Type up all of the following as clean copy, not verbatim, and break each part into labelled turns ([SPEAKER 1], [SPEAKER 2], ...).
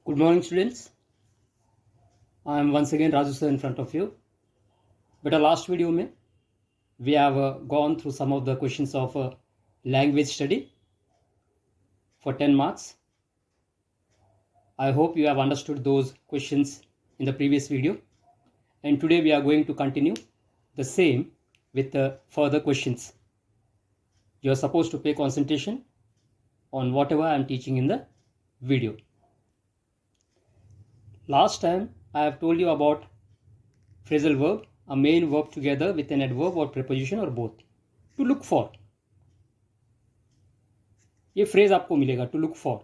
[SPEAKER 1] Good morning, students. I am once again Raju sir in front of you. Beta last video में we have gone through some of the questions of language study for 10 marks. I hope you have understood those questions in the previous video, and today we are going to continue the same with further questions. You are supposed to pay concentration on whatever I am teaching in the video. Last time I have told you about phrasal verb, a main verb together with an adverb or preposition or both. To look for, ये phrase आपको मिलेगा. To look for.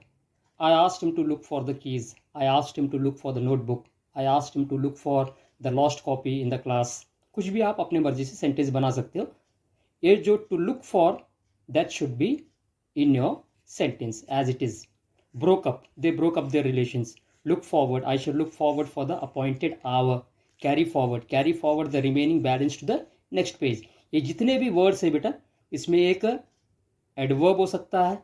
[SPEAKER 1] I asked him to look for the keys. I asked him to look for the notebook. I asked him to look for the lost copy in the class. कुछ भी आप अपने मर्जी से sentence बना सकते हो. ये जो to look for, that should be in your sentence as it is. Broke up. They broke up their relations. Look forward. I should look forward for the appointed hour. Carry forward the remaining balance to the next page. ये जितने भी words है बेटा, इसमें एक adverb हो सकता है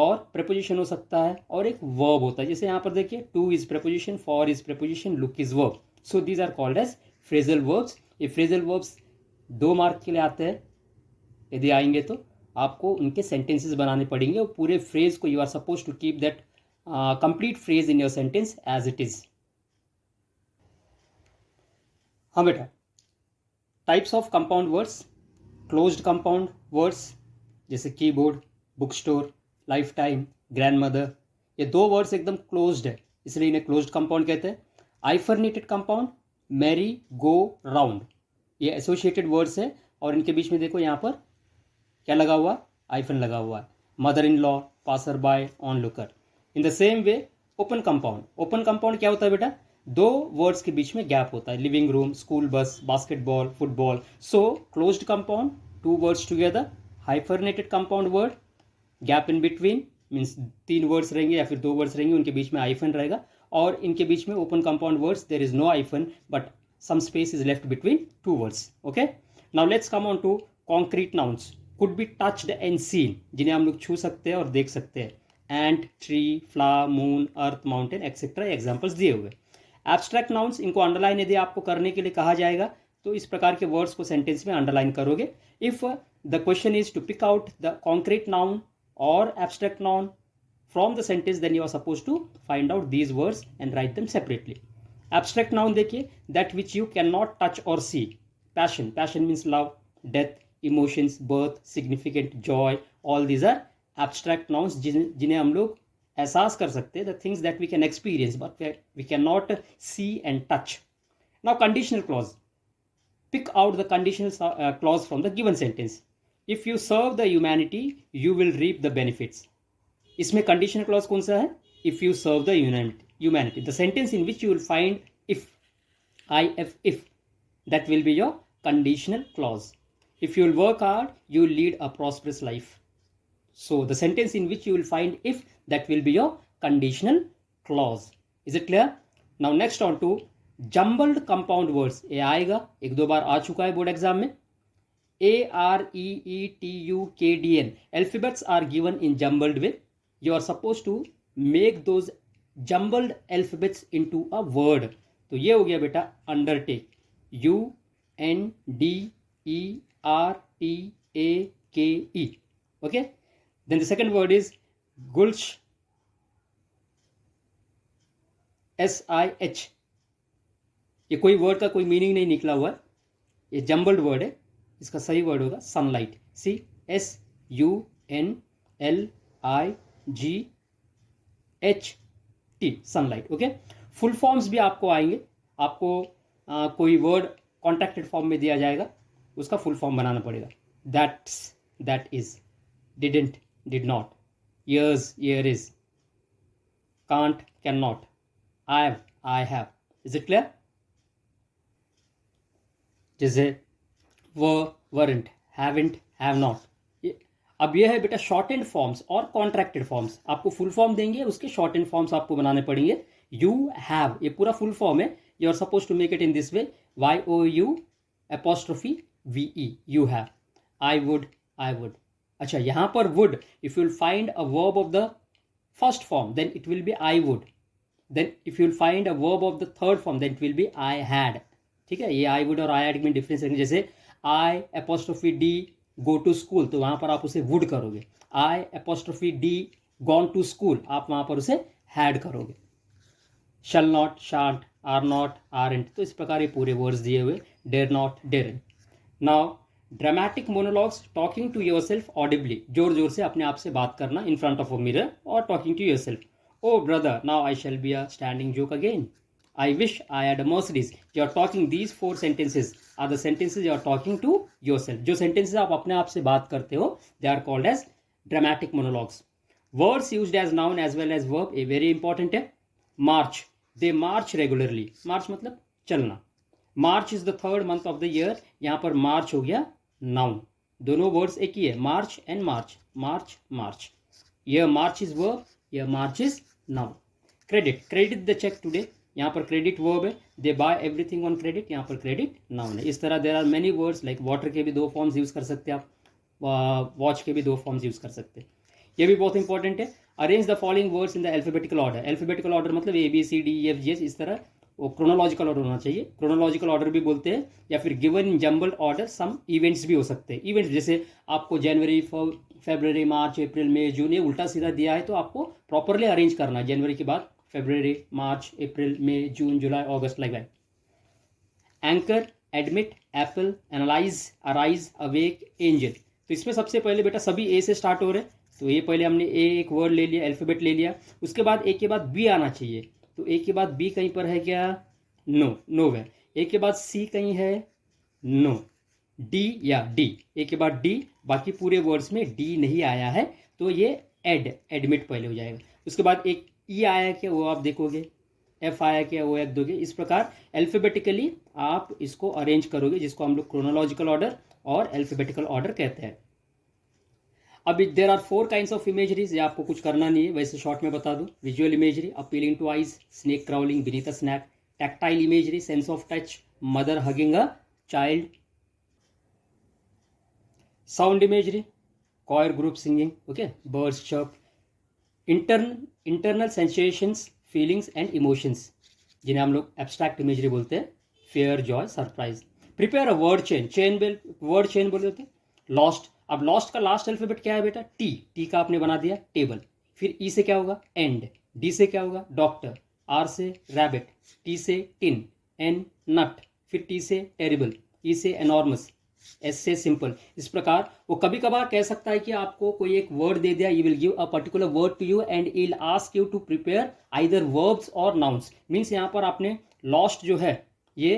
[SPEAKER 1] और प्रेपोजिशन हो सकता है और एक वर्ब होता है. जैसे यहाँ पर देखिए, to is preposition, for is preposition, look is verb. So these are called as phrasal verbs. ये फ्रेजल वर्ब्स 2 मार्क के लिए आते हैं. यदि आएंगे तो आपको उनके सेंटेंसेस बनाने पड़ेंगे और पूरे फ्रेज को you are suppose to keep that complete phrase in your sentence as it is. हाँ बेटा, types of compound words. Closed compound words जैसे keyboard, book store, life time, grandmother. ये 2 वर्ड्स एकदम क्लोज्ड है, इसलिए इन्हें क्लोज्ड कंपाउंड कहते हैं. आइफरनेटेड कंपाउंड, मैरी, गो, राउंड. ये एसोसिएटेड वर्ड्स है और इनके बीच में देखो यहाँ पर क्या लगा हुआ, आइफन लगा हुआ है. Mother in law, passer by, onlooker. In the same way open compound. Open compound क्या होता है बेटा, 2 वर्ड्स के बीच में गैप होता है. Living room, school bus, basketball, football. So closed compound, 2 words together. Hyphenated compound word, gap in between means 3 words रहेंगे या फिर 2 वर्ड्स रहेंगे, उनके बीच में आइफन रहेगा. और इनके बीच में open compound words, there is no hyphen but some space is left between 2 words. Okay, now let's come on to concrete nouns. Could be touched and seen, जिन्हें हम लोग छू सकते हैं और देख सकते हैं. एंट, ट्री, फ्लावर, मून, अर्थ, माउंटेन एक्सेट्रा एग्जाम्पल्स दिए हुए. एब्स्ट्रैक्ट नाउन्स, इनको अंडरलाइन यदि आपको करने के लिए कहा जाएगा तो इस प्रकार के वर्ड्स को सेंटेंस में अंडरलाइन करोगे. If the question is to pick out the concrete noun और abstract noun from the sentence, then you are supposed to find out these words and write them separately. Abstract noun देखिए, that which you cannot touch or see. Passion, passion means love, death, emotions, birth, significant, joy. All these are abstract nouns जिन्हें हम लोग एहसास कर सकते हैं. The things that we can experience but we cannot see and touch. Now conditional clause. Pick out the conditional clause from the given sentence. If you serve the humanity, you will reap the benefits. इसमें conditional clause कौन सा है, if you serve the humanity. The sentence in which you will find if, if that will be your conditional clause. If you will work hard, you will lead a prosperous life. So the sentence in which you will find if, that will be your conditional clause. Is it clear? Now next on to jumbled compound words. ये आएगा, 1-2 बार आ चुका है board exam में. AREETUKDN alphabets are given in jumbled way. You are supposed to make those jumbled alphabets into a word. तो ये हो गया बेटा undertake, UNDERTAKE. okay, then the second word is gulch, SIH. ये कोई वर्ड का कोई मीनिंग नहीं निकला हुआ है, ये जम्बल्ड वर्ड है. इसका सही वर्ड होगा sunlight, SUNLIGHT, sunlight. Okay, full forms भी आपको आएंगे. आपको कोई वर्ड कॉन्ट्रैक्टेड फॉर्म में दिया जाएगा, उसका फुल फॉर्म बनाना पड़ेगा. That's, that is, didn't, did not, yours, your is, can't, can not, I have. Is it clear? जैसे weren't, haven't, have not. अब ये है बेटा शॉर्ट एंड फॉर्म्स और कॉन्ट्रैक्टेड फॉर्म्स. आपको फुल फॉर्म देंगे, उसके शॉर्ट एंड फॉर्म्स आपको बनाने पड़ेंगे. यू हैव, ये पूरा फुल फॉर्म है. You are suppose to make it in this way, YOU''VE, you have. I would, अच्छा यहाँ पर would, if you will find a verb of the first form then it will be I would. Then if you find a verb of the third form then it will be I had. ठीक है, ये I would और I had में difference है. जैसे I apostrophe D go to school, तो वहां पर आप उसे वुड करोगे. I apostrophe D gone to school, आप वहां पर उसे हैड करोगे. Shall not, shan't, are not, aren't, तो इस प्रकार ये पूरे वर्ड्स दिए हुए. Dare not, daren't. Now dramatic monologues, talking to yourself audibly, जोर जोर से अपने आप से बात करना in front of a mirror और talking to yourself. Oh brother, now I shall be a standing joke again. I wish I had a Mercedes. You are talking, these 4 sentences are the sentences you are talking to yourself. जो sentences आप अपने आप से बात करते हो, they are called as dramatic monologues. Words used as noun as well as verb, a very important है. March, they march regularly. March मतलब चलना. March is the 3rd month of the year. यहाँ पर March हो गया noun. दोनों words एक ही है, March and March. March, March. Here March is verb, here March is noun. Credit, credit the check today. यहाँ पर क्रेडिट वर्ब है. They buy everything on credit, यहाँ पर क्रेडिट नाउन है. इस तरह there are many words like water के भी 2 फॉर्म्स यूज कर सकते हैं आप, वॉच के भी 2 फॉर्म्स यूज कर सकते हैं. ये भी बहुत इंपॉर्टेंट है. Arrange the following words in the alphabetical order. Alphabetical order मतलब A B C D E F G H, इस तरह वो क्रोनोलॉजिकल ऑर्डर होना चाहिए. क्रोनोलॉजिकल ऑर्डर भी बोलते हैं, या फिर given in jumbled order. Some events भी हो सकते हैं. इवेंट्स जैसे आपको जनवरी, फरवरी, मार्च, अप्रैल, मई, जून, ये उल्टा सीधा दिया है तो आपको प्रॉपरली अरेंज करना है. जनवरी के बाद February, March, April, May, June, July, August, like that. Anchor, admit, apple, analyze, arise, awake, angel. तो इसमें सबसे पहले बेटा सभी ए से स्टार्ट हो रहे हैं. तो ये पहले हमने ए एक वर्ड ले लिया, अल्फाबेट ले लिया. उसके बाद ए के बाद बी आना चाहिए. तो ए के बाद बी कहीं पर है क्या? नो, नो है. ए के बाद सी कहीं है? नो. डी या डी, ए के बाद डी. बाकी पूरे वर्ड्स में डी नहीं आया है तो ये एडमिट पहले हो जाएगा. उसके बाद एक ई आया क्या वो आप देखोगे, एफ आया क्या वो एक दोगे. इस प्रकार अल्फाबेटिकली आप इसको अरेंज करोगे, जिसको हम लोग क्रोनोलॉजिकल ऑर्डर और अल्फाबेटिकल ऑर्डर कहते हैं. अब there are 4 kinds of imageries. ये आपको कुछ करना नहीं है, वैसे शॉर्ट में बता दूं. Visual imagery, appealing to eyes, snake crawling beneath a snack. Tactile imagery, sense of touch, mother hugging a child. Sound imagery, choir group singing, okay, birds chirp. Internal sensations, feelings and emotions, जिन्हें हम लोग abstract imagery बोलते हैं. fear, joy, surprise. prepare a word chain, word chain बोलते हैं. lost, अब lost का last alphabet क्या है बेटा? T का आपने बना दिया टेबल. फिर E से क्या होगा? end. D से क्या होगा? डॉक्टर. R से rabbit. T से tin. N nut. फिर T से terrible. E से enormous. एस से सिंपल. इस प्रकार वो कभी कभार कह सकता है कि आपको कोई एक वर्ड दे दिया, you will give a particular word to you and will ask you to prepare either verbs और नाउन्स. मीन्स यहाँ पर आपने लॉस्ट जो है ये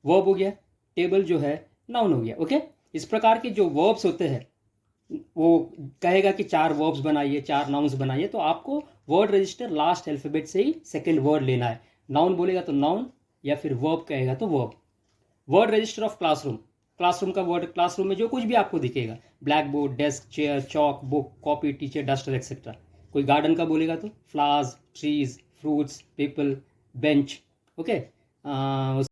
[SPEAKER 1] वर्ब हो गया, टेबल जो है नाउन हो गया. ओके, इस प्रकार के जो वर्ब्स होते हैं वो कहेगा कि 4 वर्ब्स बनाइए, 4 नाउन्स बनाइए, तो आपको वर्ड रजिस्टर लास्ट अल्फाबेट से ही सेकेंड वर्ड लेना है. नाउन बोलेगा तो नाउन, या फिर वर्ब कहेगा तो verb. Word register of classroom, classroom का वर्ड, क्लासरूम में जो कुछ भी आपको दिखेगा, blackboard, desk, chair, chalk, book, copy, teacher, duster etcetera. कोई गार्डन का बोलेगा तो flowers, trees, fruits, people, bench. Okay,